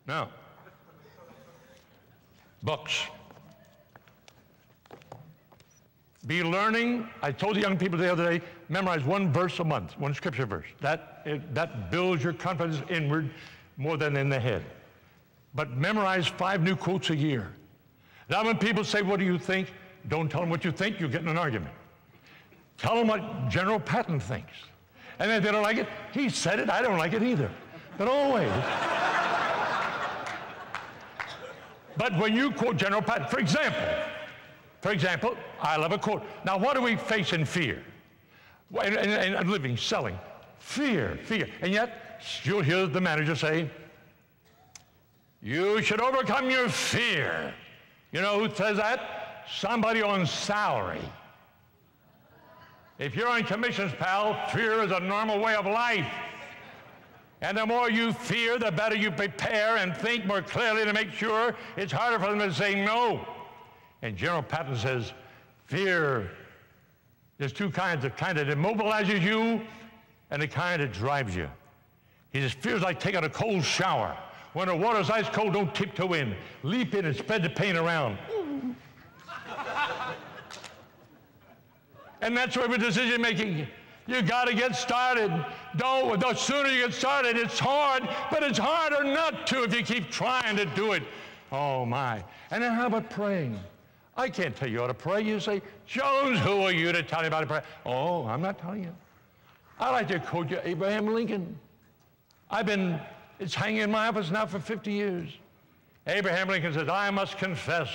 Now, books. Be learning. I told the young people the other day, memorize one verse a month, one scripture verse. That builds your confidence inward more than in the head. But memorize 5 new quotes a year. Now when people say, what do you think? Don't tell them what you think, you'll get in an argument. Tell them what General Patton thinks. And if they don't like it, he said it, I don't like it either. But always. But when you quote General Patton, for example, I love a quote. Now, what do we face in fear? And living, selling. Fear. And yet, you'll hear the manager say, you should overcome your fear. You know who says that? Somebody on salary. If you're on commissions, pal, fear is a normal way of life. And the more you fear, the better you prepare and think more clearly to make sure it's harder for them to say no. And General Patton says, fear, there's 2 kinds, the kind that immobilizes you and the kind that drives you. He says, fear's like taking a cold shower. When the water's ice cold, don't tiptoe in. Leap in and spread the pain around. And that's where we're decision making. You got to get started. The sooner you get started, it's hard, but it's harder not to if you keep trying to do it. Oh, my. And then how about praying? I can't tell you how to pray. You say, Jones, who are you to tell me about to pray? Oh, I'm not telling you. I like to quote you Abraham Lincoln. It's hanging in my office now for 50 years. Abraham Lincoln says, I must confess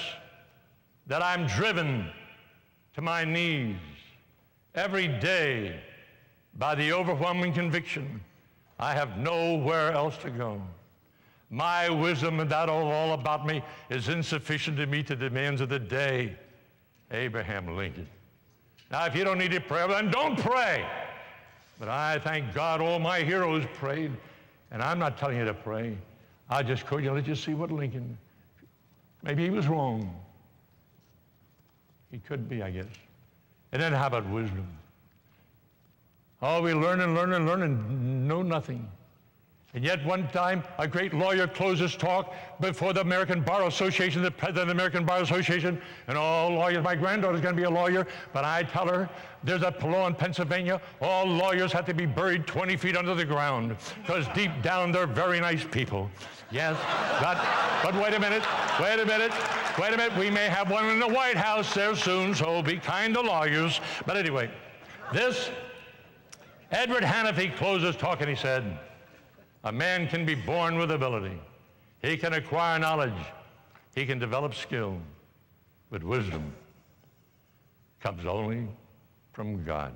that I'm driven to my knees every day by the overwhelming conviction I have nowhere else to go. My wisdom and that all about me is insufficient to meet the demands of the day. Abraham Lincoln. Now, if you don't need to pray, then don't pray. But I thank God all my heroes prayed. And I'm not telling you to pray. I'll just quote you, let you see what Lincoln, maybe he was wrong. He could be, I guess. And then how about wisdom? Oh, we learn and know nothing. And yet one time, a great lawyer closed his talk before the American Bar Association, the president of the American Bar Association, and all lawyers, my granddaughter's going to be a lawyer, but I tell her, there's a law in Pennsylvania, all lawyers have to be buried 20 feet under the ground, because deep down they're very nice people. Yes, but wait a minute, we may have one in the White House there soon, so be kind to lawyers. But anyway, Edward Hannafy closed his talk and he said, a man can be born with ability. He can acquire knowledge. He can develop skill. But wisdom comes only from God.